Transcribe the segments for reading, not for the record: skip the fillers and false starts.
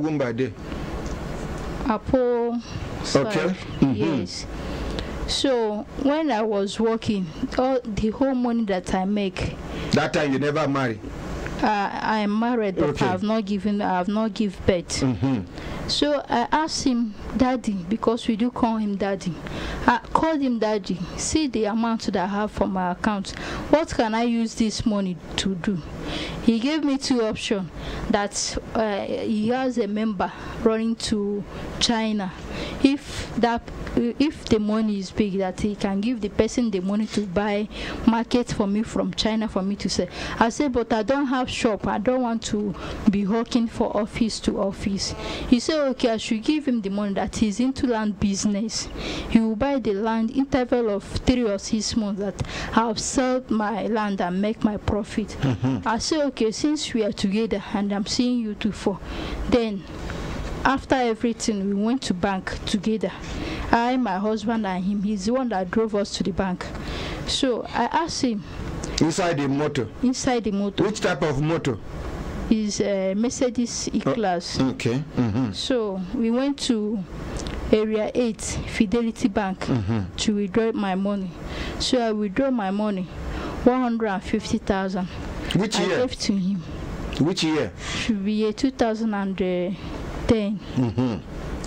by day? Apo. Okay. Yes. So when I was working, all the whole money that I make. That time you never married? I am married, but Okay. I have not given birth. So I asked him, Daddy, because we do call him Daddy. I called him Daddy. See the amount that I have from my account. What can I use this money to do? He gave me two options. That he has a member running to China. If the money is big, that he can give the person the money to buy market for me from China for me to sell. I said, but I don't have shop. I don't want to be hawking for office to office. He said, okay, I should give him the money, that he's into land business. He will buy the land interval of 3 or 6 months, that I'll sell my land and make my profit. I said, okay, since we are together and I'm seeing you two for, then after everything, we went to bank together. I, my husband, and him. He's the one that drove us to the bank. So I asked him. Inside the motor? Inside the motor. Which type of motor? Is Mercedes E-Class. Okay. So we went to Area 8, Fidelity Bank, to withdraw my money. So I withdraw my money, 150,000. Which year? I gave to him. Which year? Should be year 2010.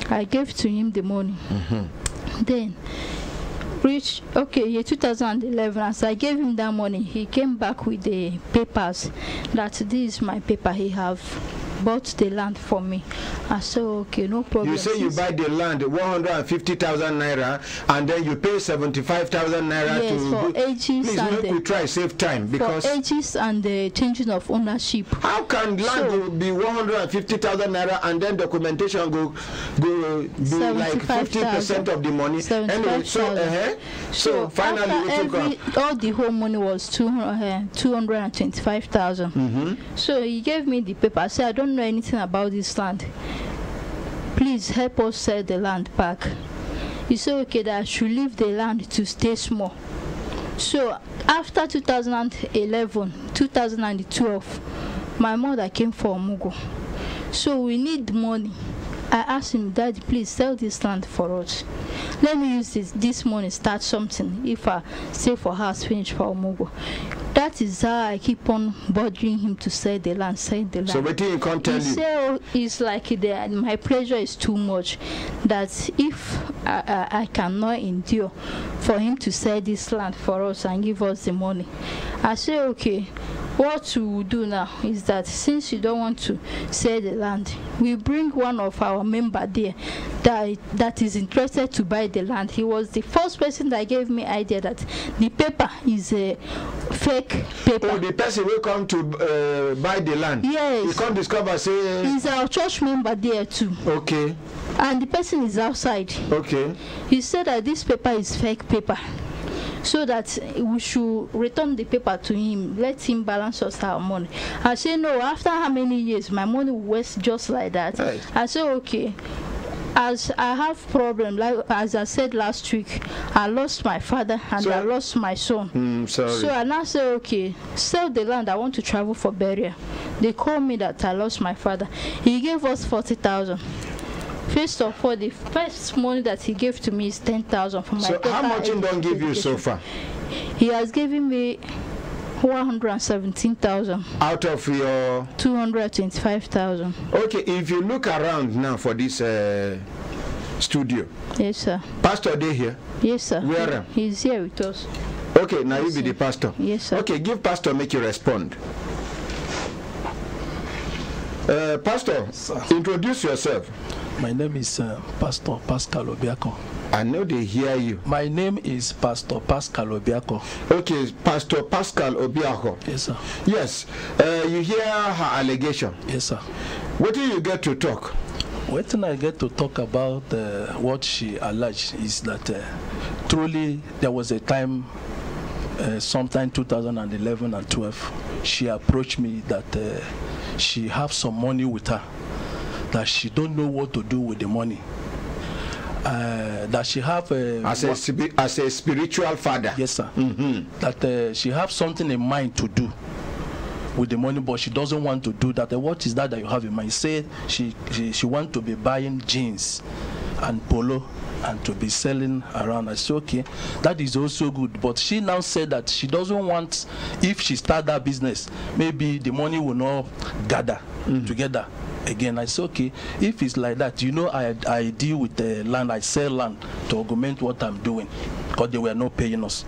I gave to him the money. Then reach year 2011. As I gave him that money, he came back with the papers that this is my paper. He have bought the land for me. I said, okay, no problem. You say you buy the land 150,000 naira and then you pay 75,000 naira for ages. Please and make we try save time, because for ages and the changing of ownership. How can land be 150,000 naira and then documentation go be like 50% of the money? Anyway, so finally all the whole money was 225,000. So he gave me the paper. I said, I don't know anything about this land. Please help us sell the land back. He said, okay, that I should leave the land to stay small. So after 2011, 2012, my mother came for Mugo. So we need money. I asked him, Daddy, please sell this land for us. Let me use this money, start something. If I stay for house, finish for Mugo. That is how I keep on bothering him to sell the land, sell the land. So what he can't tell you? He said, it's like my pressure is too much, that if I cannot endure for him to sell this land for us and give us the money. I said, okay. What we will do now is that since you don't want to sell the land, we bring one of our members there that is interested to buy the land. He was the first person that gave me idea that the paper is a fake paper. Oh, the person will come to buy the land? Yes. He can't discover, say... He's our church member there too. Okay. And the person is outside. Okay. He said that this paper is fake paper, so that we should return the paper to him, let him balance us our money. I said, no, after how many years, my money will waste just like that. Right. I said, okay. As I have problem, like as I said last week, I lost my father and I lost my son. Sorry. So I now say, okay, sell the land, I want to travel for burial. They called me that I lost my father. He gave us 40,000. First of all, the first money that he gave to me is 10,000 for my. So how much he don't give you so far? He has given me 117,000 out of your 225,000. Okay, if you look around now for this studio. Yes, sir. Pastor, they here? Yes, sir. Where? He's here with us. Okay, now yes, you be the pastor. Yes, sir. Okay, give pastor, make you respond. Pastor, sir. Introduce yourself. My name is Pastor Pascal Obiako. I know they hear you. My name is Pastor Pascal Obiako. Okay, Pastor Pascal Obiako. Yes, sir. Yes. You hear her allegation? Yes, sir. What do you get to talk? What I get to talk about what she alleged is that truly there was a time, sometime 2011 and 12, she approached me that she have some money with her, that she don't know what to do with the money. That she have as a spiritual father. Yes, sir. That she have something in mind to do, with the money, but she doesn't want to do that. And what is that you have in mind? Say she wants to be buying jeans and polo and to be selling around. I said, okay, that is also good. But she now said that she doesn't want, if she start that business, maybe the money will not gather together again. I said, okay, if it's like that, you know, I deal with the land, I sell land to augment what I'm doing, because they were not paying us.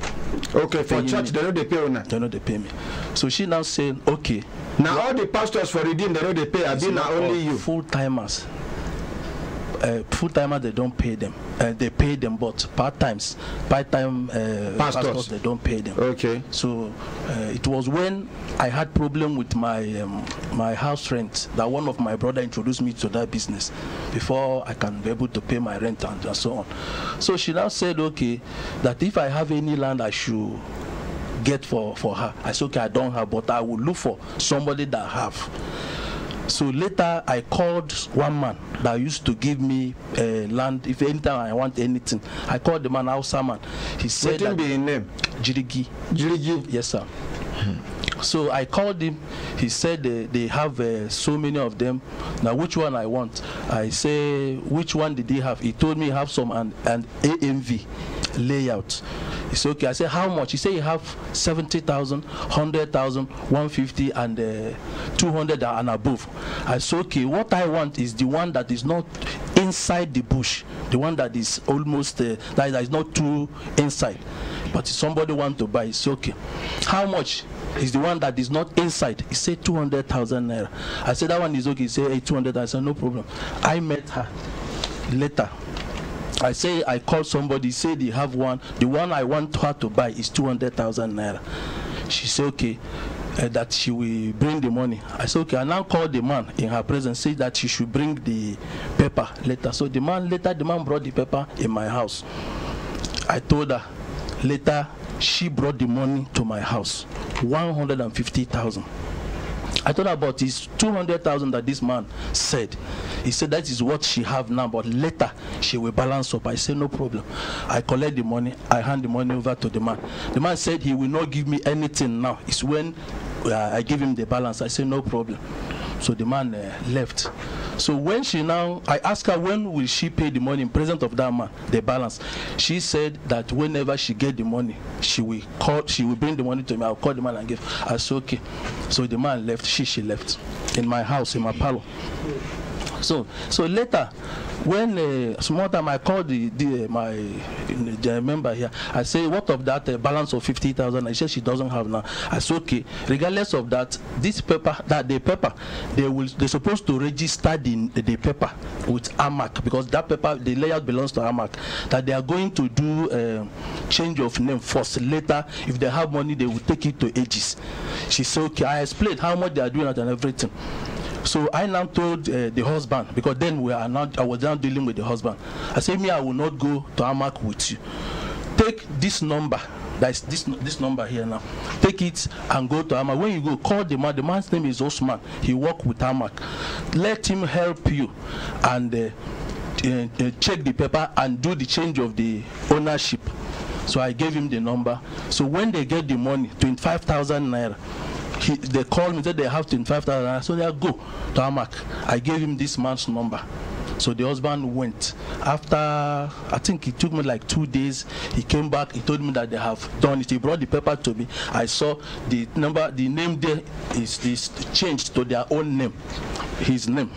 Okay, for church, they know they pay on that. They know they pay me. So she now saying, okay. Now all the pastors for Redeem, they know they pay. I've been now only you. Full-timers. Full-timers, they don't pay them. They pay them, but part-time pastors, they don't pay them. Okay. So it was when I had problem with my my house rent that one of my brother introduced me to that business before I can be able to pay my rent and so on. So she now said, okay, that if I have any land, I should get for her. I said, okay, I don't have, but I will look for somebody that have. So later I called one man that used to give me land if anytime I want anything. I called the man, Hausa man. He said, what be his name? Jirigi. Jirigi? Yes, sir. So I called him. He said they have so many of them. Now which one I want? I say, which one did he have? He told me he have some an AMV layout. He said, okay. I said, how much? He said you have 70,000, 100,000, 150, and 200 and above. I said, okay, what I want is the one that is not inside the bush, the one that is almost that is not too inside. But if somebody want to buy, it's okay. How much is the one that is not inside? He said 200,000 naira. I said that one is okay. He said, hey, 200. I said no problem. I met her later. I say I called somebody, said they have one. The one I want her to buy is 200,000 naira. She said okay, that she will bring the money. I said okay. I now called the man in her presence, say that she should bring the paper later. So the man brought the paper in my house. I told her later she brought the money to my house, 150,000. I told her about this 200,000 that this man said. He said that is what she have now, but later she will balance up. I said no problem. I collect the money. I hand the money over to the man. The man said he will not give me anything now. It's when I give him the balance. I said no problem. So the man left. So when she now, I asked her when will she pay the money in presence of that man, the balance. She said that whenever she get the money, she will bring the money to me. I'll call the man and give. I said okay. So the man left. She left in my house, in my parlor. So later, when small time I called the member here, I say, what of that balance of 50,000? I said she doesn't have now. I said okay. Regardless of that, this paper, they're supposed to register the paper with Ahmad, because that paper, the layout belongs to Ahmad. That they are going to do change of name first. Later, if they have money, they will take it to Aegis. She said okay. I explained how much they are doing it and everything. So I now told the husband, because then I was now dealing with the husband. I said, me, I will not go to Ahmad with you. Take this number, that's this number here now. Take it and go to Ahmad. When you go, call the man. The man's name is Osman. He work with Ahmad. Let him help you and check the paper and do the change of the ownership. So I gave him the number. So when they get the money, 25,000 naira, they called me, said they have 25,000, so they go to Ahmad. I gave him this man's number. So the husband went. After, I think it took me like 2 days, he came back, he told me that they have done it. He brought the paper to me. I saw the number, the name there is changed to their own name, his name.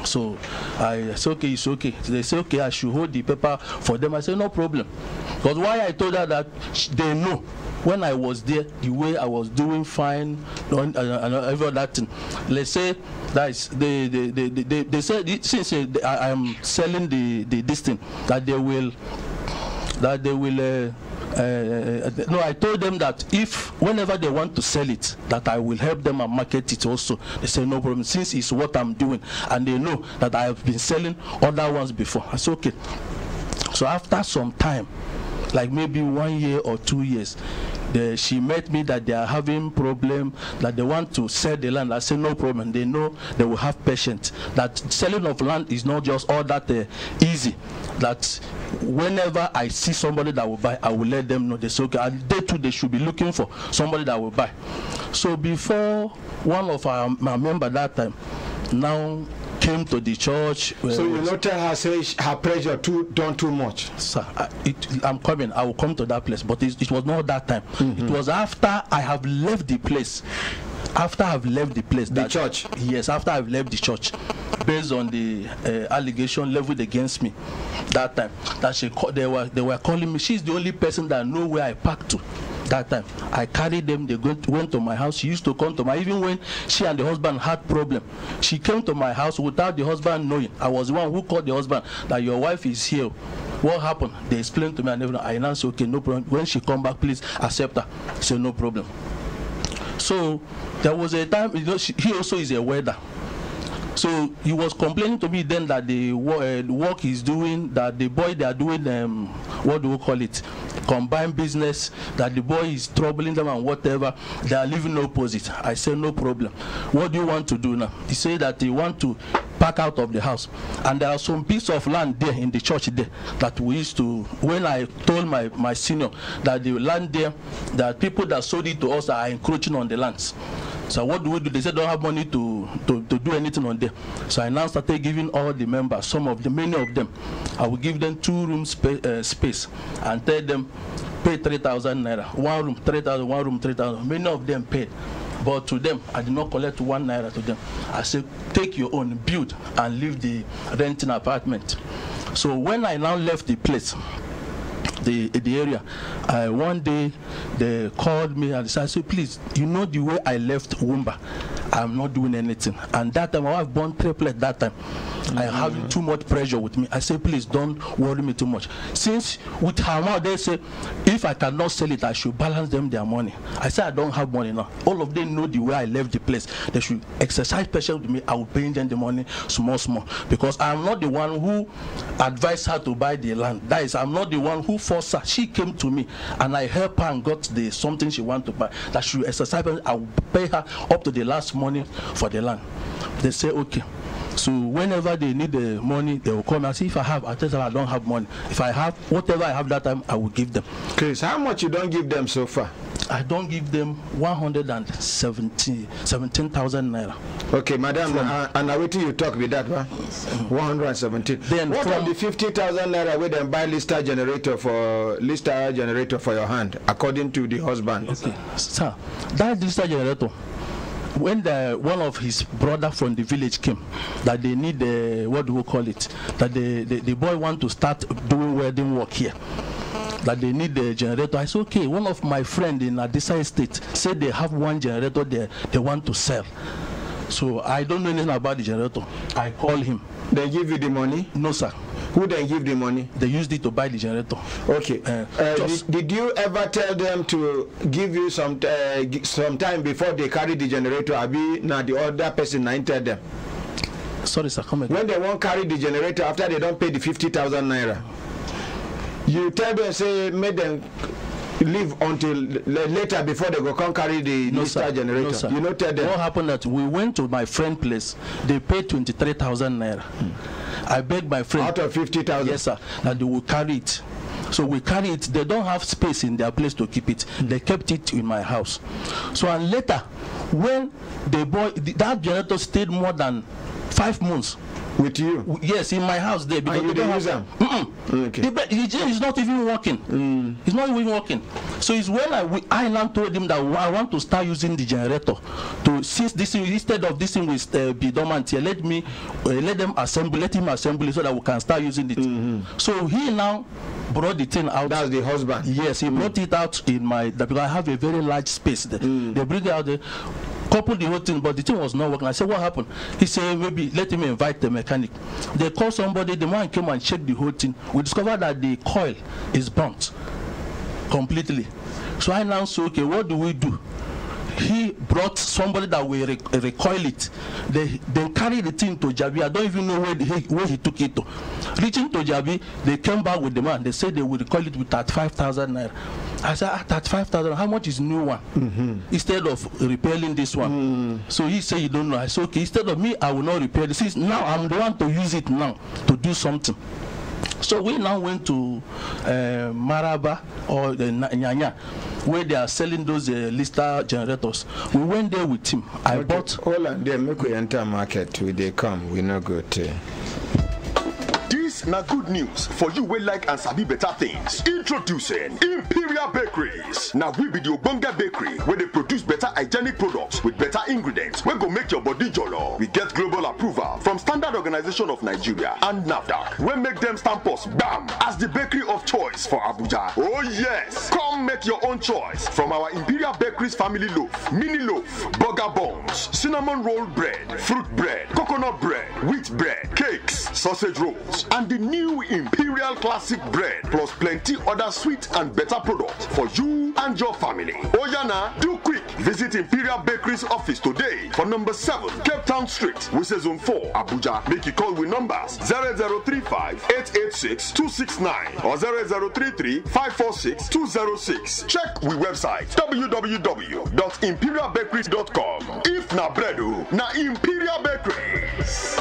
So I said, okay, it's okay. They say, okay, I should hold the paper for them. I said, no problem. Because why I told her that they know when I was there, the way I was doing fine, and every that thing. Let's say that is, they said since I am selling this thing, that they will no, I told them that if whenever they want to sell it, that I will help them and market it also. They say no problem, since it's what I'm doing, and they know that I have been selling other ones before. I said okay. So after some time, like maybe 1 year or 2 years, she met me that they are having problem, that they want to sell the land. I said no problem. They know they will have patience. That selling of land is not just all that easy. That whenever I see somebody that will buy, I will let them know. They say okay, and they too, they should be looking for somebody that will buy. So before one of my member that time now came to the church. So you not tell her, say her pressure done too much? Sir, I'm coming. I will come to that place. But it was not that time. It was after I have left the place. After I've left the place. The church? Yes, after I've left the church. Based on the allegation leveled against me that time. That they were calling me. She's the only person that know where I parked to. That time I carried them, they went to my house. She used to come to my, even when she and the husband had problem, she came to my house without the husband knowing. I was the one who called the husband that your wife is here. What happened? They explained to me and everything. I announced, okay, no problem. When she come back, please accept her. I said, no problem. So there was a time, you know, he also is a welder. So he was complaining to me then that the work he's doing, that the boy they are doing, what do we call it, combined business, that the boy is troubling them and whatever, they are living opposite. I said, no problem. What do you want to do now? He said that he want to pack out of the house. And there are some piece of land there in the church there that we used to, when I told my senior that the land there, that people that sold it to us are encroaching on the lands. So what do we do? They said don't have money to do anything on there. So I now started giving all the members, some of them, many of them, I will give them 2 room space and tell them pay 3,000 naira. 1 room 3,000, 1 room 3,000. Many of them paid. But to them, I did not collect 1 naira to them. I said, take your own, build, and leave the renting apartment. So when I now left the place, the area, one day they called me and said, please, you know the way I left Wumba, I'm not doing anything. And that time, I was born triplet that time. I having too much pressure with me. I said, please don't worry me too much. Since with her mouth, they say, if I cannot sell it, I should balance them their money. I said, I don't have money now. All of them know the way I left the place. They should exercise patience with me. I will pay them the money small. Because I'm not the one who advised her to buy the land. That is, I'm not the one who forced her. She came to me and I helped her and got the something she wanted to buy. That she should exercise patience. I will pay her up to the last money for the land. They say, okay. So whenever they need the money, they will come and see if I have. I tell them I don't have money. If I have, whatever I have that time, I will give them. Okay, so how much you don't give them so far? I don't give them 117,000 naira. Okay, madam, and now wait till you talk with that one. 117. Then what are the 50,000 naira where they buy lister generator for your hand, according to the husband? Okay, sir, that lister generator, when one of his brother from the village came, that they need what do we call it? That the boy want to start doing welding work here. That they need the generator. I said, okay. One of my friend in Isah Estate said they have 1 generator they want to sell. So I don't know anything about the generator. I call him. They give you the money? No, sir. Who then give the money? They used it to buy the generator. Okay. Did you ever tell them to give you some time before they carry the generator? Abi, now the other person tell them. Sorry, sir. Come again. When they won't carry the generator after they don't pay the 50,000 naira, you tell them, say, make them leave until later before they go come carry the lister generator. No, sir. You know, tell them. What happened that we went to my friend's place. They paid 23,000 naira. I begged my friend. Out of 50,000? Yes, sir. That they will carry it. So we carry it. They don't have space in their place to keep it. They kept it in my house. So and later, when the boy, that generator stayed more than 5 months. With you? Yes, in my house there. Because you don't use them? Okay. He's not even working. He's not even working. So it's when I now told him that I want to start using the generator to, since this thing, instead of this thing will be dormant here, let him assemble it so that we can start using it. So he now brought the thing out. That's the husband? Yes, he brought it out in my, because I have a very large space there. They bring it out there. Coupled the whole thing, but the thing was not working. I said, what happened? He said, maybe let him invite the mechanic. They called somebody, the man came and checked the whole thing. We discovered that the coil is burnt completely. So I now said, okay, what do we do? He brought somebody that will recoil it. They carried the thing to Jabi. I don't even know where he took it to. Reaching to Jabi, they came back with the man. They said they will recoil it with 35,000 naira. I said, 35,000, how much is new one? Instead of repairing this one. So he said, you don't know. I said, okay, instead of me, I will not repair this. Since now I'm the one to use it now to do something. So we now went to Maraba or Nyanya. where they are selling those Lister generators. We went there with him. I bought. Hold on, they make we enter market. We they come. We not go to. Now good news for you will like and sabi better things. Introducing Imperial Bakeries. Now we be the Obonga Bakery where they produce better hygienic products with better ingredients. We go make your body jollo. We get global approval from Standard Organization of Nigeria and NAFDAC. We make them stamp us BAM as the bakery of choice for Abuja. Oh yes, come make your own choice from our Imperial Bakeries family loaf, mini loaf, burger buns, cinnamon roll bread, fruit bread, coconut bread, wheat bread, cakes, sausage rolls, and the new Imperial Classic bread, plus plenty other sweet and better products for you and your family. Oyana, do quick. Visit Imperial Bakery's office today for number 7, Cape Town Street, which is Zone 4, Abuja. Make a call with numbers 0035-886-269 or 0033-546-206. Check we website www.imperialbakeries.com. If na bread, na Imperial Bakeries.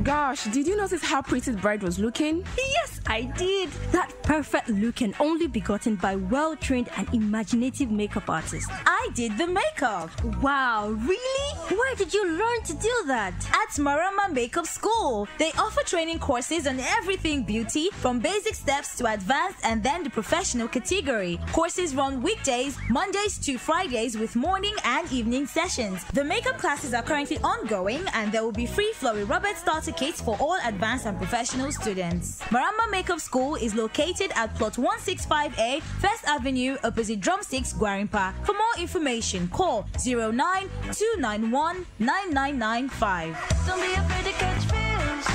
Gosh, did you notice how pretty the bride was looking? Yes, I did. That perfect look can only be gotten by well-trained and imaginative makeup artists. I did the makeup. Wow, really? Where did you learn to do that? At Marama Makeup School. They offer training courses on everything beauty, from basic steps to advanced and then the professional category. Courses run weekdays, Mondays to Fridays with morning and evening sessions. The makeup classes are currently ongoing and there will be free Florrie Robert starter kits for all advanced and professional students. Marama Makeup School is located at plot 165A, First Avenue, opposite Drumsticks, Gwarimpa. For more information, call 09-291-9995. Don't be afraid to catch feels.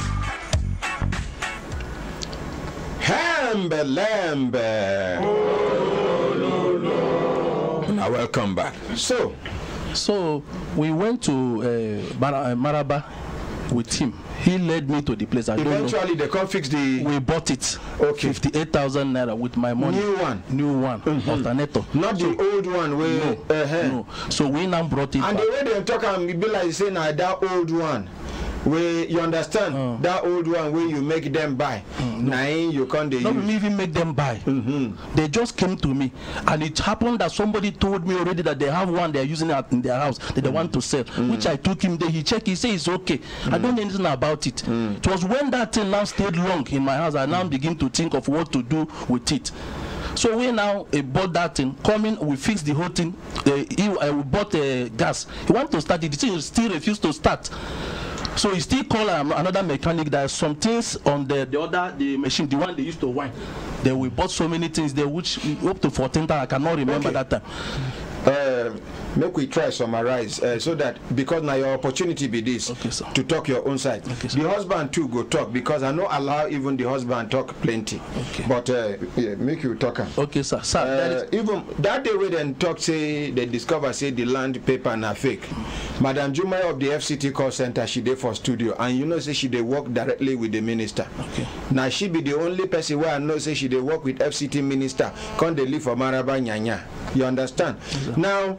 Hambe lambe. Now welcome back. So we went to Maraba with him. He led me to the place. Eventually, they can't fix the. We bought it. Okay. 58,000 naira with my money. New one. Alternator. Not the old one. No. So we now brought it. And back. the way they talk, and be like saying, that old one. Where you understand that old one where you make them buy. You can't even make them buy. They just came to me, and it happened that somebody told me already that they have one, they are using it in their house that they want to sell. Which I took him there. He checked. He said it's okay. I don't know anything about it. It was when that thing now stayed long in my house. I now begin to think of what to do with it. So we now bought that thing. Coming, we fixed the whole thing. We bought gas. He wanted to start it. The thing still refused to start. So he still called another mechanic. There are some things on the machine, the one they used to wind. Then we bought so many things there, which up to 14,000. I cannot remember that time. Make we try summarize so that because now your opportunity be this to talk your own side. The husband too go talk because I not allow even the husband talk plenty. But make you talk. Okay, sir. Even that day when they talk say they discover say the land paper na fake. Madam Juma of the FCT call center she dey for studio and you know say she dey work directly with the minister. Now she be the only person where I know say she dey work with FCT minister. Come they live for Maraba Nyanya. You understand? Now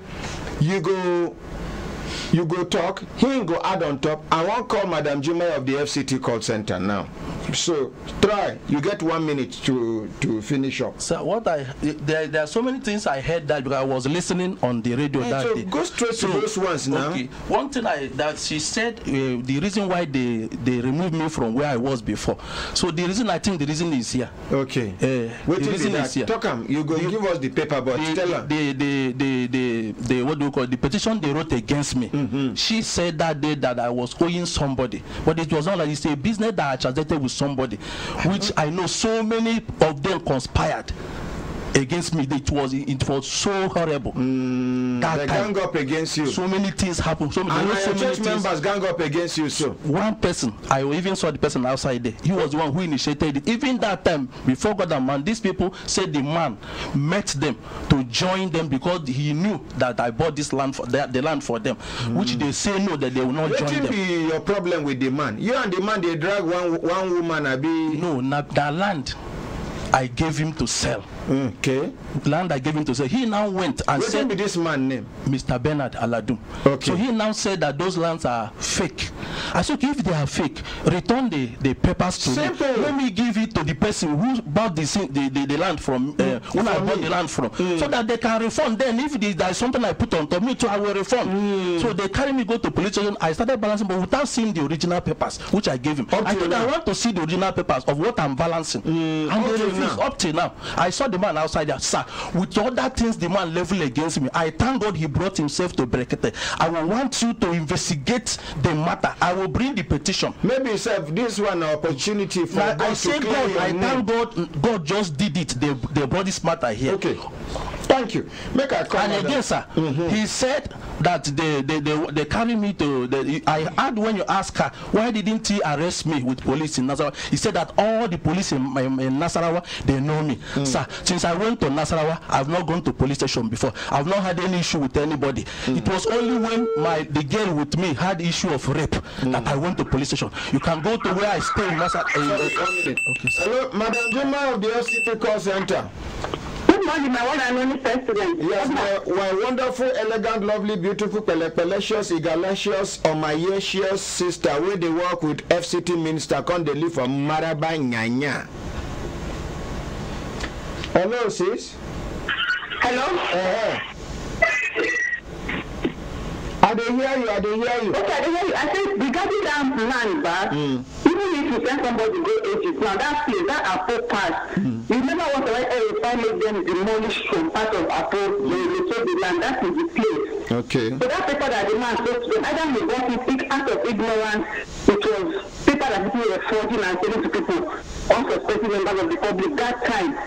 you go talk, he go add on top. I won't call Madam Juma of the FCT call center now. So try. You get 1 minute to finish up. So there are so many things I heard that because I was listening on the radio that so day. Go straight to those ones now. Okay. One thing that she said the reason why they removed me from where I was before. So the reason I think the reason is here. Okay. The reason is here. Talk you go give us the paper, but tell her. The what do you call it? The petition they wrote against me. She said that day that I was owing somebody, but it was not like it's a business that I transacted with somebody, which I know so many of them conspired against me. It was so horrible. They gang up against you. So many things happened. So many church members gang up against you. So one person, I even saw the person outside there. He was the one who initiated it. Even that time, before God and man, these people said the man met them to join them because he knew that I bought this land for the land for them, which they say no, that they will not join them. What will be your problem with the man? You and the man, they drag one woman. No, not that land. I gave him to sell. Okay. Land I gave him to sell. He now went and said, be this man's name? Mr. Bernard Aladum. Okay. So he now said that those lands are fake I said, if they are fake, return the papers to me. Let me give it to the person who bought the land from, when I bought the land from, so that they can refund. Then if there is something I put on top me too, I will refund. So they carry me, go to police station. I started balancing, but without seeing the original papers, which I gave him. I told I want to see the original papers of what I'm balancing. And they refused up till now. I saw the man outside there, sir, with all that things the man level against me. I thank God he brought himself to Brekete. I will want you to investigate the matter. I will bring the petition. Maybe sir, this one opportunity for I say God, I thank God. God just did it. They brought this matter here. Okay. Thank you. Make a comment. And again, sir, he said that they carry me to. I heard when you ask her why didn't he arrest me with police in Nasarawa. He said that all the police in Nasarawa, they know me. Sir, since I went to Nasarawa, I've not gone to police station before. I've not had any issue with anybody. It was only when the girl with me had issue of rape that I went to police station. You can go to where I stay in Nasarawa. Okay, hello, Madam Juma of the FCT call center. Good morning, my one and only president. Yes, my wonderful, elegant, lovely, beautiful, pelecious, egalicious, omayeous sister, where they work with FCT minister, come they live from Maraba Nyanya. Hello, sis. Hello? I don't hear you, I don't hear you. Okay, I don't hear you. I said, regarding that land back, even if you send somebody to go agents, now that place, that Apple pass, you never want to let every make them demolish from part of Apple, they take the land, that is the place. Okay. So that paper that the man spoke to them, either they got it out of ignorance, it was paper that people were forging and selling to people, unsuspecting members of the public that time.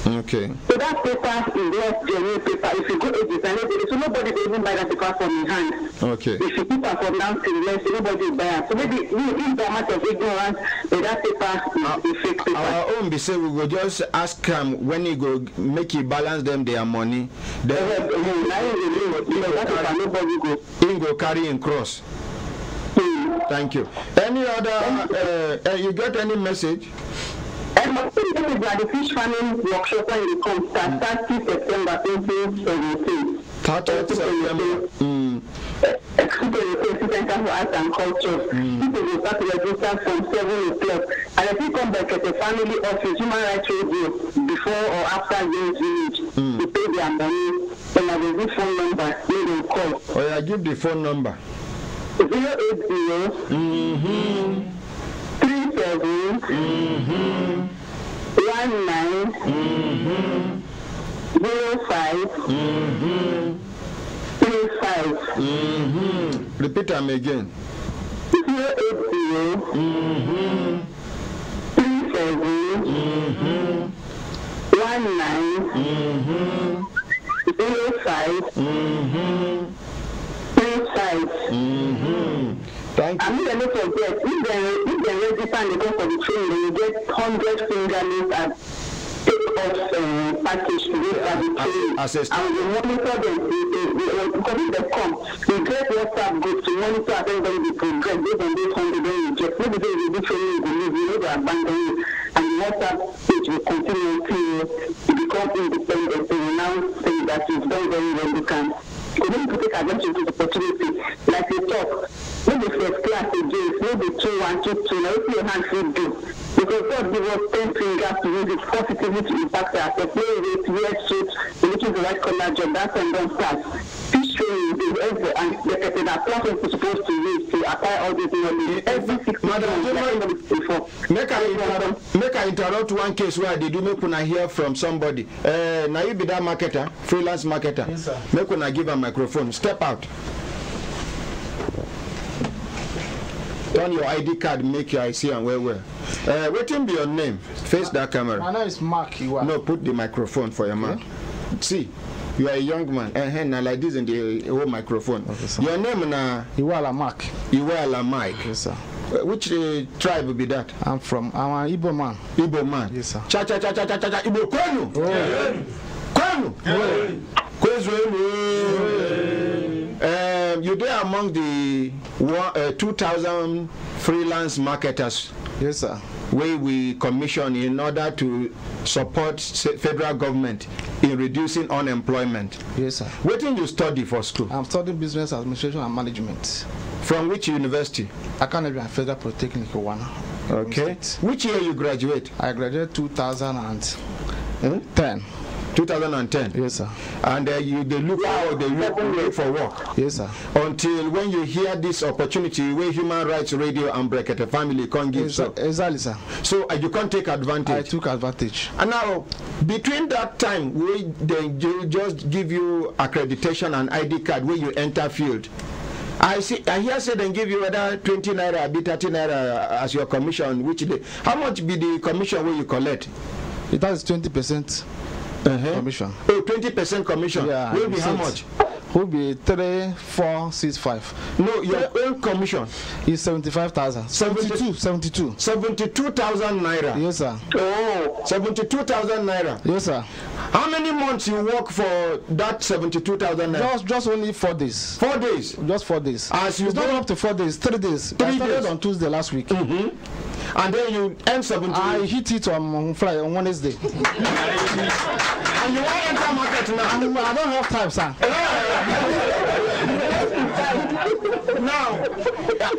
Okay. So that paper is not genuine paper. If you go agents and nobody, so nobody will even buy that paper from your hand. Okay. If you keep it from down to the left, nobody will buy it. So maybe in the amount of ignorance, that paper is fake paper. Our own be say we will just ask him when he go make he balance them their money. Then he go carry in cross. Thank you. Any other? You get any message? This is the fish farming workshop when it comes to 30 September 2017. 30 September. Center for Arts and Culture. People will start to register from 7 o'clock. And if you come back at the family office, Human Rights Radio, before or after James Village, to pay their money, and I will give phone number, they will call. Oh, yeah, give the phone number. 080 37 19 05 35. Repeat them again. 080 37 19 05 35. Thank you. I mean, a lot of that. If they register and they go for the training, they will get 100 fingernails and take-off package to go for the training. And we monitor them. Because if they come, we get WhatsApp group to monitor everybody the progress based on those 100 they will get. Maybe they will be training, you will leave, you know they abandon you. And the WhatsApp page will continue to become independent. They will now say that you've done very well, you can. You need to take advantage of the opportunity. Like you talk, maybe first class again, maybe 2, 1, 2, 2. Now, if your hands will do. Because God gives us 10 fingers to use it positively to impact ourselves. Play with, wear suits, looking the right color job, that's when don't start. Fish training is every, and the platform is supposed to use to apply all this knowledge. Every 6 months, before. Make I interrupt one case where they do make una hear from somebody. Now you be that marketer, freelance marketer. Yes, sir. Make una give a microphone. Step out. Turn your ID card, make your IC and where. What will be your name? Face that camera. My name is Mark Iwa. No, put the microphone for your mouth. See, you are a young man. Now like this in the whole microphone. Okay, your name na Iwala Mark. Iwala Mike. Yes, sir. Which tribe will be that? I'm an Igbo man. Igbo man. Yes, sir. Cha Igbo kwenu. Kwenu. You there among the 2,000 freelance marketers. Yes, sir. Where we commission in order to support federal government in reducing unemployment. Yes, sir. What did you study for school? I'm studying business administration and management. From which university? Academy and Federal Polytechnic, one. Okay. Which year you graduate? I graduated 2010. 2010. Yes, sir. And you look for work. Yes, sir. Until when you hear this opportunity where Human Rights Radio and Brekete family can't give. Yes, so. Exactly, sir. So you can't take advantage. I took advantage. And now, between that time, they just give you accreditation and ID card where you enter field. I hear say they give you whether 20 naira, 30 naira as your commission. Which day? How much be the commission where you collect? It has 20%. Commission. Oh, 20% commission. Yeah. Will be how much? Will be 3465. No, your own commission is 75,000. 72,000 naira. Yes, sir. Oh, 72,000 naira. Yes, sir. How many months you work for that 72,000 naira? Just only 4 days. 4 days. Just 4 days. As you it's not up to 4 days. 3 days. 3 I started days on Tuesday last week. And then you earn 70. I hit it on Friday, on Wednesday. And you want to enter market now? I don't have time, sir. Now,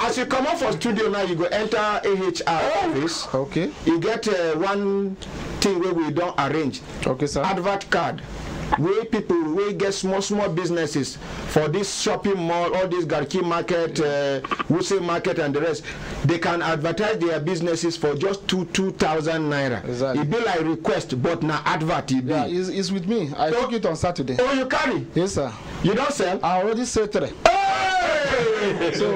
as you come out for studio now, you go enter AHR office. Okay. You get one thing where we don't arrange. Okay, sir. Advert card. Where people will get small businesses for this shopping mall, all this Garki market, Wuse market and the rest, they can advertise their businesses for just 2,000 naira. Exactly. It be like request, but now advert it be. Yeah, it's with me. I took it on Saturday. Oh, you carry? Yes, sir. You don't sell? I already sold 3. Hey! So,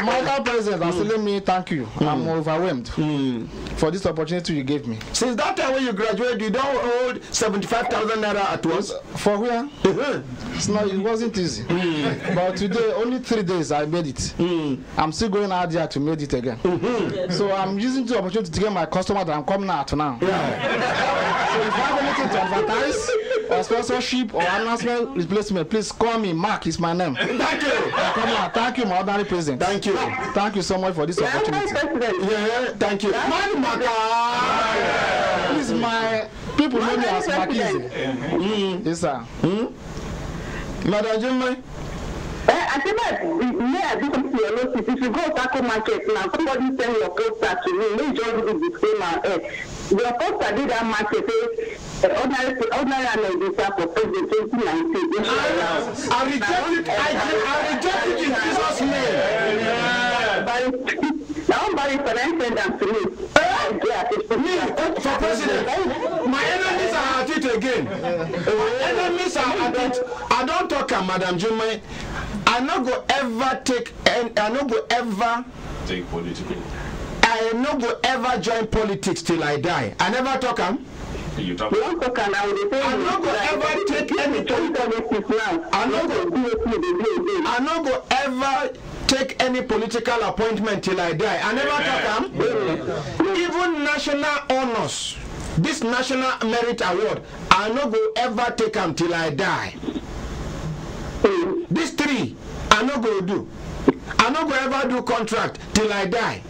Madam President, I'm telling me thank you. I'm overwhelmed for this opportunity you gave me. Since that time when you graduated, you don't hold 75,000 naira at once. For where? It's not. It wasn't easy. But today, only 3 days I made it. I'm still going out there to make it again. So I'm using the opportunity to get my customer that I'm coming out now. Yeah. So if you have anything to advertise or sponsorship or announcement replacement, please call me. Mark is my name. Thank you. Thank you, my ordinary president. Thank you. Thank you so much for this opportunity. Yeah, thank you. Please, my people know me as Makize. Yes, sir. Madam Jimmy. I think that if you go taco market now, somebody send your poster to me, may just do the disclaimer. Your poster did that market, ordinary analysis for President 2019. I reject it in Jesus' name. Now, somebody send them to me. Me, for President, my enemies are at it again. My enemies are at it. I don't talk, Madam Jimmy. I no go ever take political. I no go ever join politics till I die. I never talk am. You don't talk am. I no go ever take any political. I no go ever take any political appointment till I die. I never talk am. Even national honors, this national merit award, I no go ever take am till I die. These 3, I no go do. I no go ever do contract till I die.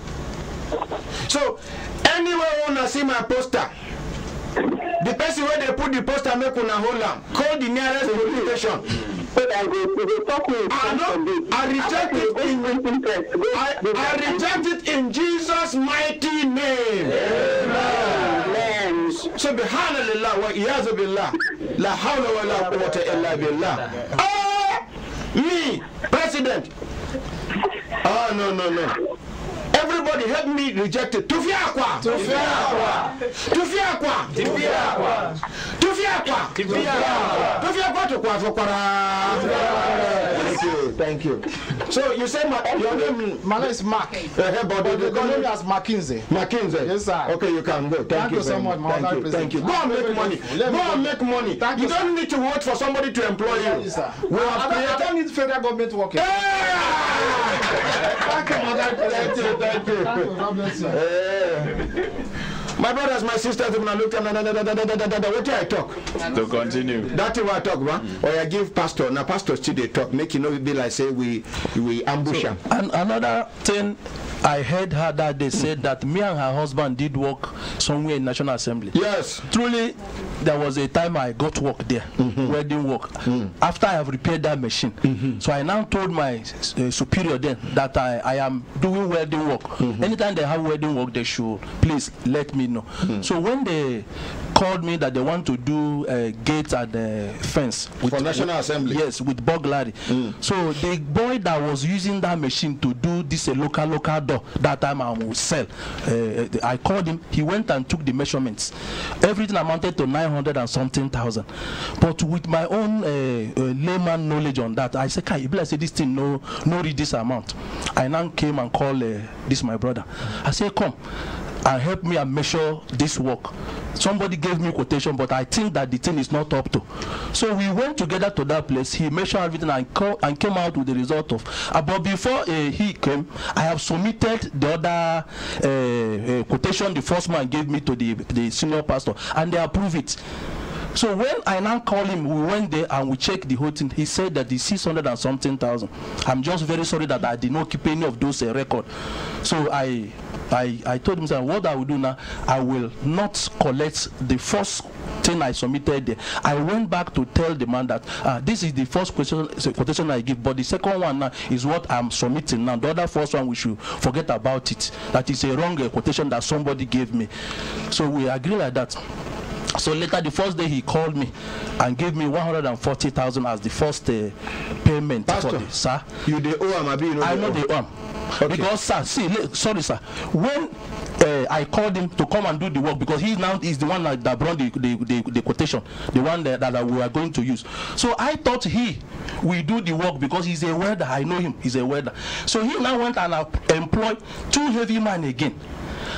So, anywhere you wanna see my poster, the person where they put the poster make una hold am. Call the nearest police station. I reject it in Jesus' mighty name. Amen. Subhanallah wa iyazu billah. La hawla wa la quwwata illa billah. Me, President. Oh, no. Everybody help me reject it. Tufiakwa. Thank you. So you say your name? My name is Mark. But they call me as Makinze. Yes, sir. Okay, you can go. Thank you so much. Thank you. Go and make money. You don't need to wait for somebody to employ you. Yes, sir. I don't need federal government working. Thank you, Mother. Thank you. God bless you. My brothers, my sisters, when I look at what do I talk? To continue. That's what I talk about. Or I give pastor. Now pastor still they talk. Make you know be like say we ambush him. And another thing I heard her that they said that me and her husband did work somewhere in National Assembly. Yes. Truly, there was a time I got work there, wedding work. After I have repaired that machine. So I now told my superior then that I am doing wedding work. Anytime they have wedding work, they should please let me know. So when they called me that they want to do a gate at the fence for National Assembly, yes, with burglary. So the boy that was using that machine to do this local door, that time I will sell. I called him. He went and took the measurements. Everything amounted to 900 and something thousand. But with my own layman knowledge on that, I said, "Kai, if I say this thing no read this amount." I now came and called this my brother. I said, "Come and help me and measure this work." Somebody gave me quotation, but I think that the thing is not up to. So we went together to that place. He measured everything and came out with the result of. But before he came, I have submitted the other quotation the first man gave me to the senior pastor, and they approved it. So when I now called him, we went there and we checked the whole thing. He said that the 600 and something thousand. I'm just very sorry that I did not keep any of those records. So I told him, what I will do now, I will not collect the first thing I submitted there. I went back to tell the man that this is the first quotation I give, but the second one now is what I'm submitting now. The other first one, we should forget about it. That is a wrong quotation that somebody gave me. So we agree like that. So later, the first day, he called me and gave me 140,000 as the first payment. Pastor, for the, sir. You the owe him, I know the owe him. Okay. Because, sir, see, sorry, sir. When I called him to come and do the work, because he now is the one that brought the quotation, the one that we are going to use. So I thought he will do the work because he's a welder. I know him. He's a welder. So he now went and employed 2 heavy men again.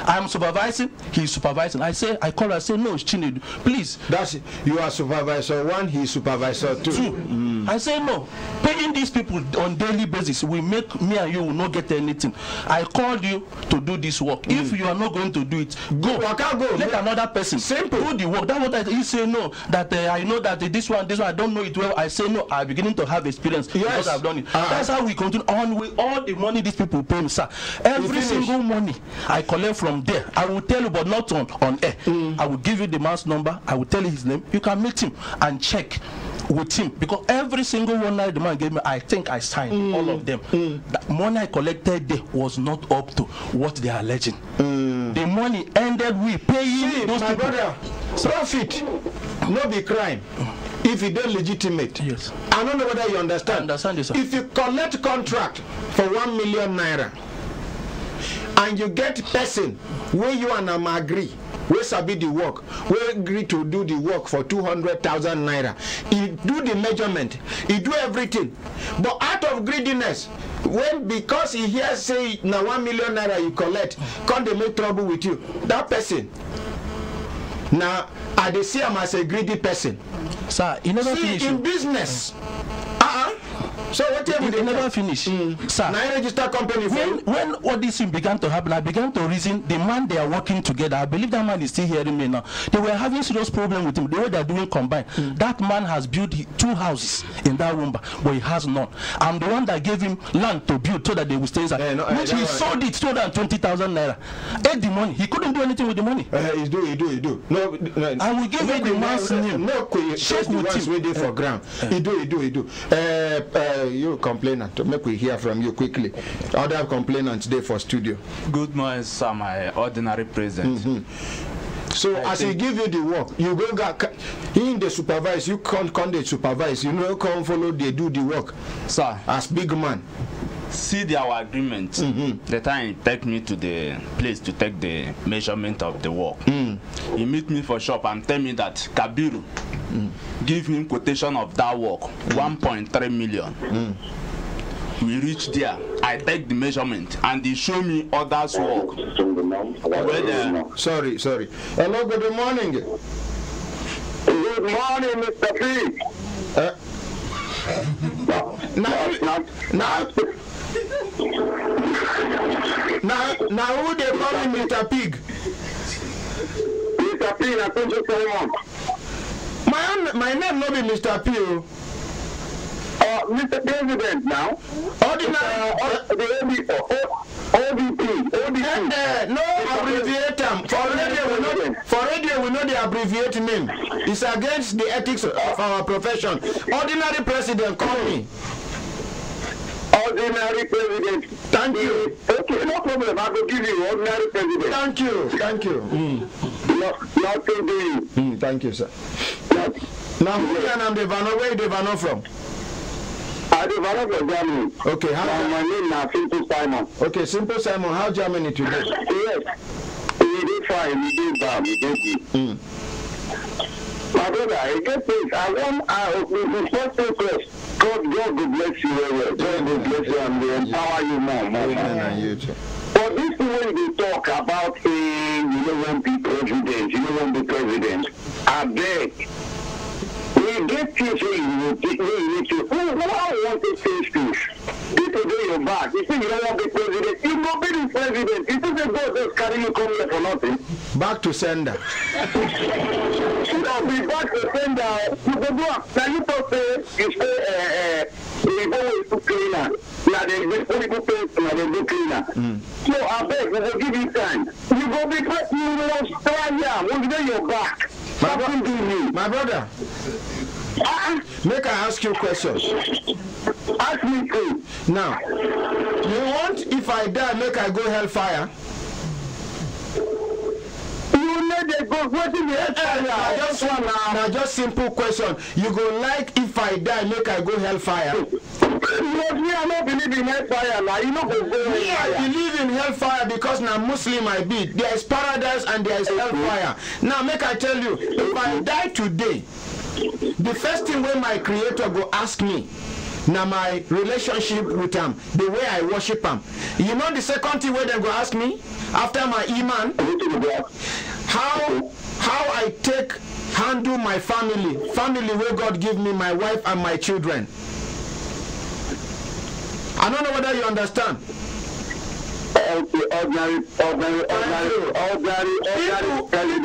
I'm supervising, he's supervising. I call her, I say, no, Chinedu, please. That's you are supervisor 1, he's supervisor 2. I say, no, paying these people on daily basis will make me and you will not get anything. I called you to do this work. If you are not going to do it, go. I can't go. Let another person simple do the work. That's what he say, no, that I know that this one, I don't know it well. I say, no, I'm beginning to have experience because I've done it. That's how we continue on with all the money these people pay me, sir. Every single money I collect from there, I will tell you, but not on air. I will give you the man's number. I will tell you his name. You can meet him and check with him, because every single one that the man gave me, I think I signed all of them. The money I collected there was not up to what they are alleging. The money ended with paying those my people. brother, profit, no be crime. If you don't legitimate, yes. I don't know whether you understand. I understand this, sir. If you collect contract for 1 million naira and you get person where you and them agree, we sabi the work, we agree to do the work for 200,000 naira. He do the measurement, he do everything, but out of greediness, when because he hears say now 1 million naira you collect, can't they make trouble with you? That person. Now I dey see him as a greedy person. Sir, you never finish. In business. So what they never finish. Sir, now register company when all this thing began to happen, I began to reason the man they are working together. I believe that man is still hearing me now. They were having serious problem with him. The way they are doing combined. That man has built 2 houses in that room, but he has none. I'm the one that gave him land to build so that they will stay inside. Which he sold it 220,000 naira. Ate the money. He couldn't do anything with the money. He do. No, I will give you the man's name. No, check the ones waiting for ground. He do. You complainant, make we hear from you quickly. Other complainants there for studio. Good morning, sir, my ordinary president. So as he give you the work, you go he in the supervise, you can't the supervise, you know, come follow, they do the work. Sir, as big man. See our agreement. The time he take me to the place to take the measurement of the work. He meet me for shop and tell me that Kabiru give him quotation of that work, 1.3 million. We reach there, I take the measurement and he show me others work. Sorry. Hello, good morning. Good morning, Mr. P. Now who they call me Mr. Pig? Mr. P, I thank you so much. My name no be Mr. P. Mr. President now. Ordinary. ODP. No abbreviate them. For radio we know the abbreviate name. It's against the ethics of our profession. Ordinary president, call me. Ordinary president. Thank you. Okay, no problem. I will give you ordinary president. Thank you. Not today. Thank you, sir. Now, who am the Vano? Where the Vano from? I developed from Germany. Okay, how? My name is Simple Simon. Okay, Simple Simon. How Germany today? Yes. We did fine. We did bad. We did good. My brother, I get this. I want the first request. God will bless you very well. God will bless you and will empower you more. And you too. But this is when they talk about saying you don't want to be president, you don't want to be president. I beg. We get things where you need to. Who want to say things? People do your back. You say you don't want to be president. You go be the president. It isn't God just carry you come here for nothing. Back to sender. You don't be back to sender. You go do. Now you talk say you say you go to cleaner. Now they go paste. Now they go cleaner. So I beg we will give you time. You go be back. You will Australia. We'll do your back. My brother. Make I ask you a question. Ask me too. Now, you want if I die, make I go hellfire? You let them go to the hellfire. Now, just simple question. You go like if I die, make I go hellfire? Because me, I don't believe in hellfire. Now, you know go hellfire. I believe in hellfire because now Muslim I be. There is paradise and there is hellfire. Now, make I tell you, if I die today, the first thing when my creator go ask me, now my relationship with him, the way I worship him. You know the second thing where they go ask me after my iman, how I handle my family where God give me my wife and my children. I don't know whether you understand. Ordinary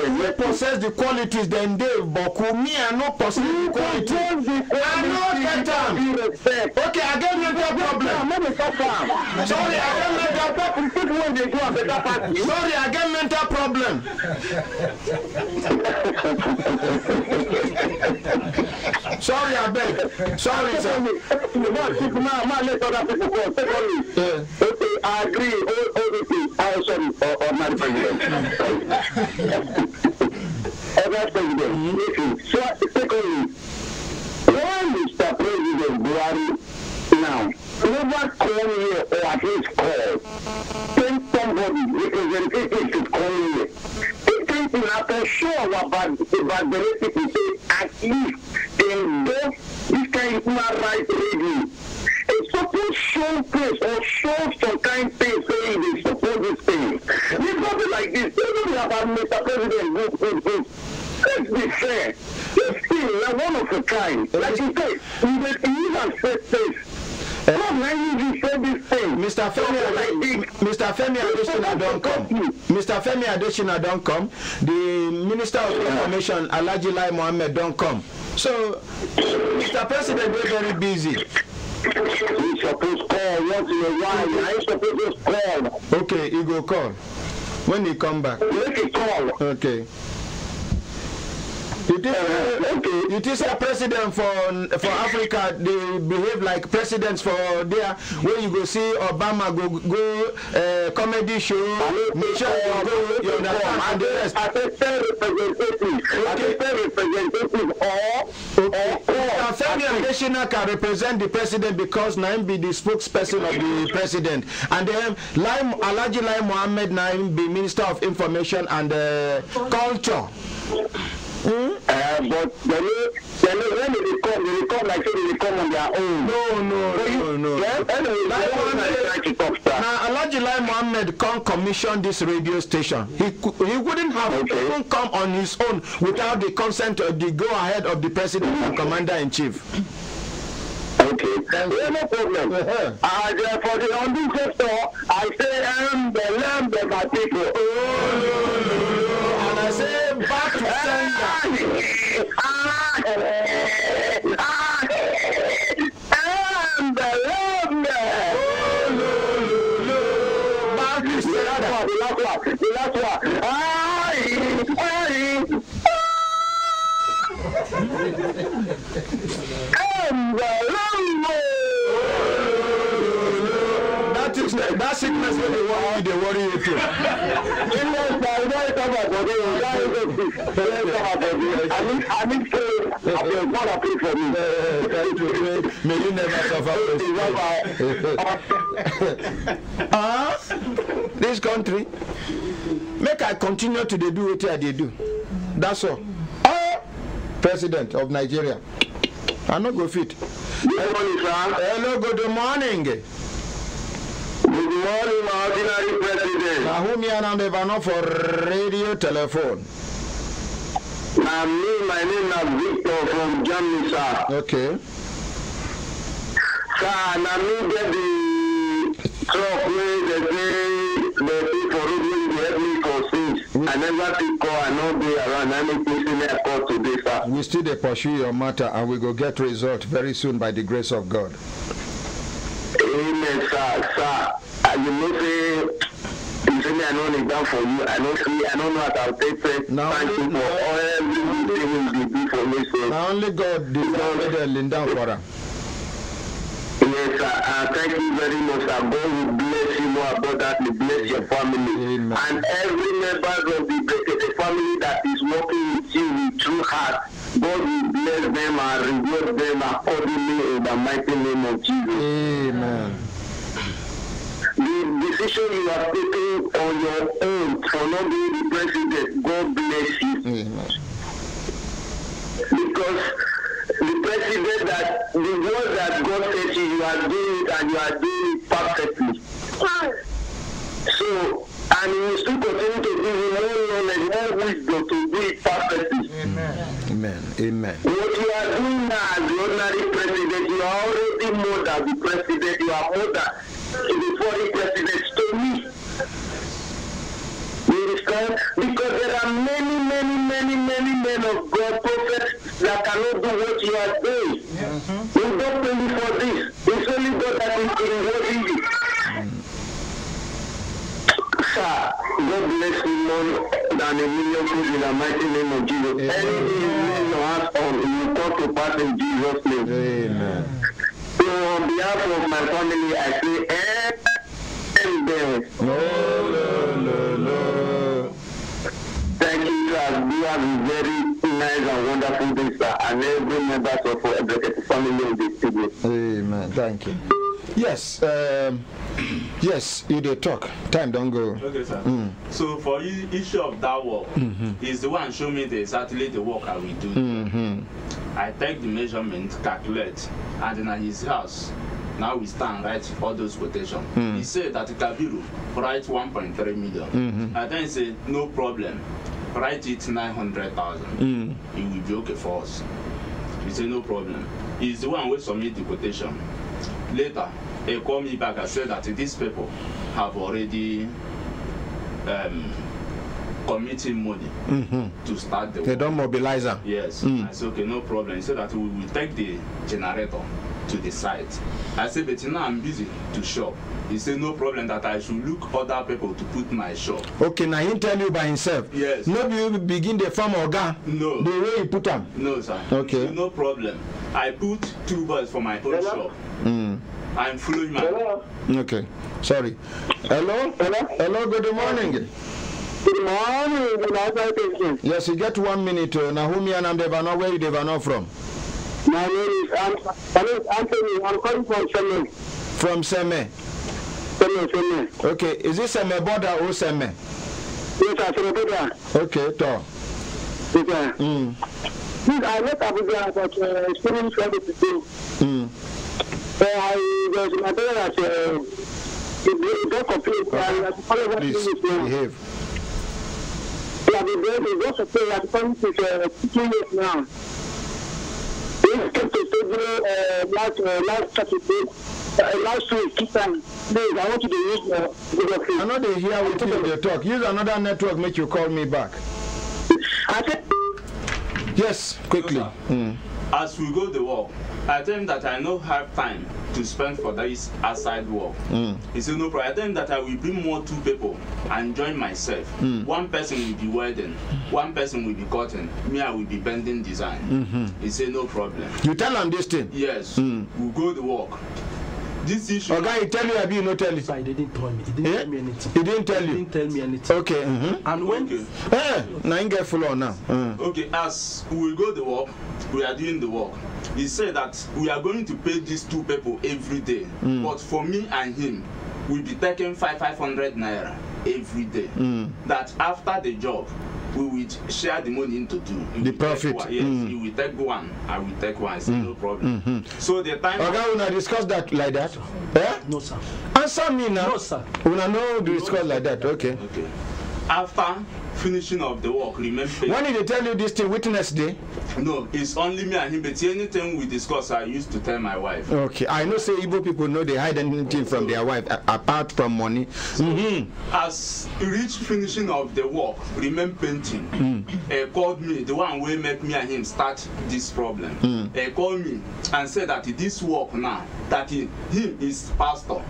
People possess the qualities, then they Boku. Me, I no possess the qualities. I no get them. Okay, I get mental problem. Sorry, I get mental problem. Sorry, I get mental problem. Sorry, I beg. Sorry, sir. Okay, I agree. Sorry, ordinary president. Ordinary president. So, secondly, when Mr. President Buhari now never call here or at least call, send somebody representative to call here. If anything happens, sure about the people say at least they endorse this kind of human rights radio. It's supposed to show place or show some kind of thing saying they support this thing. It's nothing like this. They don't have Mr. President good. Let's be fair. This thing is one of a kind. Like you say, you even say this. Mr. Femi Adesina don't come. Mr. Femi Adesina don't come. The Minister of Information, Alhaji Lai Mohammed, don't come. So, Mr. President, we're very busy. He's supposed to call once in a while. He's supposed to call. Okay, he go call. When he come back. Make a call. Okay. It is a president for Africa. They behave like presidents for there. Where you go see Obama go comedy show. Michelle go. You understand? And the rest. I representative. Femi Adesina can represent the president because Naim be the spokesperson of the president, and then Alhaji Lai Mohammed Naim be Minister of Information and Culture. But when they come like they come on their own. No. Now, Alhaji Lai Mohammed can't commission this radio station. He wouldn't have even come on his own without the consent of the go-ahead of the president and commander-in-chief. Okay, no problem. For the on-duty sector, I say I am the lamb of my people. And I say back to That sickness when they worry you too. May you never suffer. This country, make I continue to do what I do. That's all. President of Nigeria. I no go fit. Hello, good morning. Good morning, my ordinary president. Now, whom you are for radio telephone? Now, my name is Victor from Germany, sir. Okay. Sir, now me get the truck where they pay for road when they help me for things. I never take call, I know they around. I make me a call today, sir. We still pursue your matter and we go get result very soon by the grace of God. Amen, sir. You know, say, you say me, I know it down for you. I don't know what I'll take first. Thank you for all everything you do for me, sir. Now only God deserves the lay down for her. Yes, sir. Thank you very much, sir. God will bless you more abundantly, bless your family. Amen. And every member of the Brekete family that is working with you with true heart, God will bless them and reward them accordingly in the mighty name of Jesus. Amen. The decision you are taking on your own for not being the president, God bless you. Amen. Because the president that the word that God said to you, you are doing it and you are doing it perfectly. So, and you will still continue to give you more knowledge, more wisdom to do it perfectly. Amen. Amen. Amen. What you are doing now as the ordinary president, you are already more than the president, you are more than the foreign presidents to me. You understand? Because there are many men of God, prophets that cannot do what you are doing. You don't pay me for this. It's only God that is rewarding you. Sir, God bless you more than a million people in the mighty name of Jesus. Anything you lay your hands on, it will come to pass in Jesus' name. Amen. So on behalf of my family, I say, amen. No. Thank you, sir. You have a very nice and wonderful day, sir. And every member of the Brekete family in the studio. Amen. Thank you. Yes. Yes, you did talk. Time don't go. Okay, sir. So for issue of that work, is the one show me exactly the work I will do. I take the measurement, calculate, and then at his house, now we stand write all those quotations. He said that Kabiru write 1.3 million. I then say no problem, write it 900,000. It will be okay for us. He said no problem. He's the one who submit the quotation. Later, he called me back and said that these people have already committed money to start the work. They don't mobilize them. Yes. I said, okay, no problem. He said that we will take the generator to the site. I said, but now I'm busy to shop. He said, no problem, that I should look other people to put my shop. Okay, now he tell you by himself. Yes. Nobody will begin the farm organ. No. The way he put them. No, sir. Okay. No problem. I put 2 boys for my own shop. I'm following my... Okay. Sorry. Hello? Hello, good morning. Good morning. Yes, you get 1 minute. Nahumi and Devano, where you Devano from? My name is Anthony. I'm calling from Seme. From Seme? Seme. Okay, is this Seme border or Seme? Yes, Seme border. Okay, to. Yes, I left Abuja about students ready to do. There's my brother that don't complain. Please behave. Yeah, the brother is also saying that the 2 years now. We came to studio last Saturday, last week, 2 times. I want you to use Google Play. I know they hear with you they talk. Use another network, make you call me back. I said, yes, quickly. As we go to work, I tell him that I don't have time to spend for this outside work. He said, no problem. I think that I will bring more 2 people and join myself. One person will be welding, one person will be cutting, me I will be bending design. He said, no problem. You tell him this thing? Yes, we'll go to work. This issue. Okay, he tell you, Abi, no tell you. So he didn't tell me. He didn't tell me anything. He didn't tell you. He didn't tell me anything. Okay. And when? Now you get full on now. Okay, as we go to work, we are doing the work. He said that we are going to pay these 2 people every day, but for me and him, we'll be taking 500 naira every day. That after the job, we will share the money into 2. The profit. Yes, he will take 1, I will take 1. I said, no problem. So the time. Okay, we not discuss that like that. No, sir. Answer me now. No, sir. We not know discuss like that. Okay. After finishing of the work, remember. When did they tell you this thing? Witness day? No, it's only me and him. But anything we discuss, I used to tell my wife. Okay, I know. Say Igbo people know they hide anything from their wife apart from money. As reach finishing of the work, remain painting. Called me, the one will make me and him start this problem. Called me and said that this work now, that him is pastor,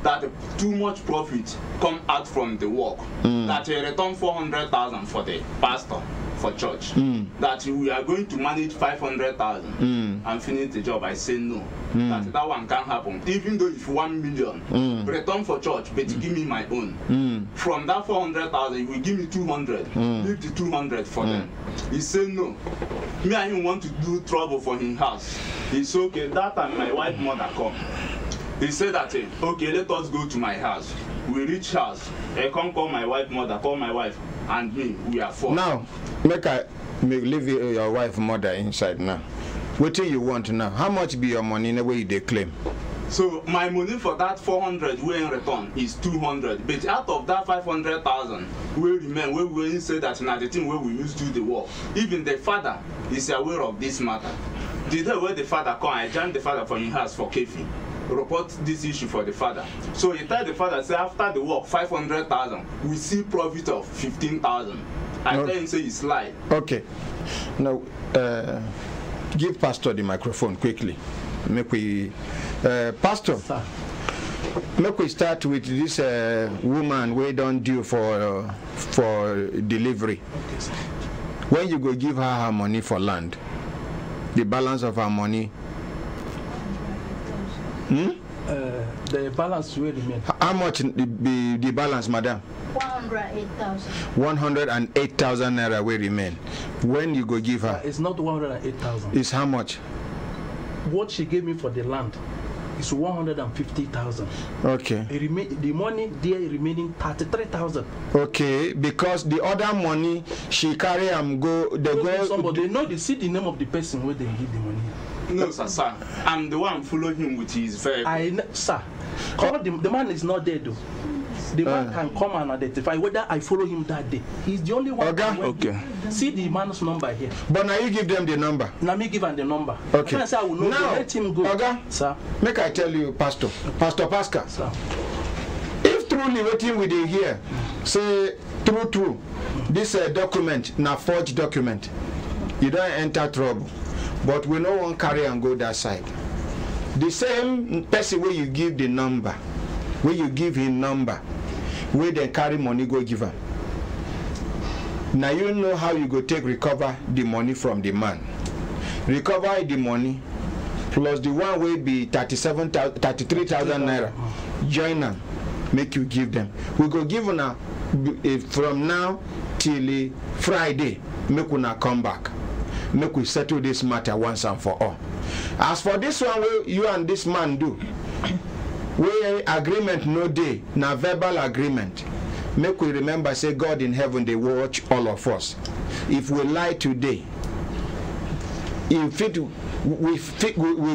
that too much profit come out from the work, that he return 400,000 for the pastor for church, that we are going to manage 500,000 and finish the job. I say no, that one can't happen. Even though if 1 million return for church, but give me my own. From that 400,000, you will give me 200. Leave the 200 for them. He said no. Me and him want to do trouble for his house. It's okay. That time my wife mother come. He said that okay, let us go to my house. We reach house. I come call my wife mother, call my wife and me. We are 4. Now, make leave your wife mother inside now. What do you want now? How much be your money in the way they claim? So my money for that 400 we in return is 200. But out of that 500,000 we remain, we will say that now the thing where we used to do the work. Even the father is aware of this matter. The day where the father come, I joined the father from his house for Kefi. Report this issue for the father. So he told the father, say after the work 500,000, we see profit of 15,000. I tell him say it's lie. Okay. Now give Pastor the microphone quickly. Make we Pastor. Sir. Make we start with this woman we don't due for delivery. Okay, when you go give her money for land, the balance of her money. The balance will remain. How much the balance, madam? 108,000. 108,000 naira will remain. When you go give her? It's not 108,000. It's how much? What she gave me for the land is 150,000. Okay. The money there remaining 33,000. Okay, because the other money she carry and go. They go. Somebody know they see the name of the person where they give the money. No, sir. I'm the one following him with his vehicle. Sir, the man is not dead though. The man can come and identify whether I follow him that day. He's the only one. Okay. See the man's number here. But now you give them the number. Now me give them the number. Okay. When I say I will know, now, let him go. Okay. Sir. Make I tell you, Pastor Pascal. Sir. If truly waiting with you here, say true, this document, now forged document, you don't enter trouble. But we no one carry and go that side. The same person where you give the number, where you give him number, where they carry money go give him. Now you know how you go take recover the money from the man. Recover the money plus the one will be 33,000 naira. Join them, make you give them. We go give una from now till Friday. Make una come back. Make we settle this matter once and for all. As for this one, you and this man do, we agreement no day, na verbal agreement. Make we remember, say God in heaven, they watch all of us. If we lie today, we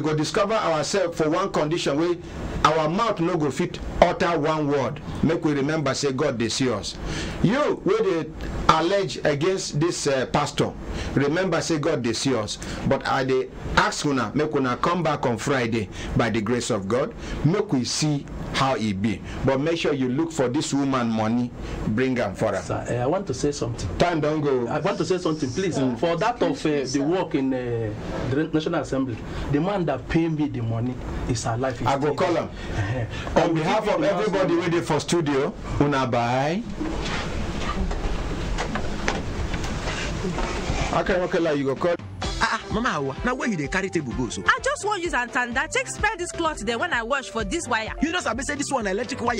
go discover ourselves for one condition where our mouth no go fit utter one word. Make we remember, say God they see us. You where they allege against this pastor, remember, say God they see us. But I they ask una, make una come back on Friday by the grace of God. Make we see how it be. But make sure you look for this woman money, bring her for her. Sir, I want to say something. Time don't go. I want to say something, please. For that of the work in the National Assembly, the man that pay me the money is alive. I go call him. On behalf of everybody waiting for studio, una bye. Okay, you go call. Mama, now where you dey carry table go so? I just want use and take spread this cloth there when I wash for this wire. You know, I say this one electric wire.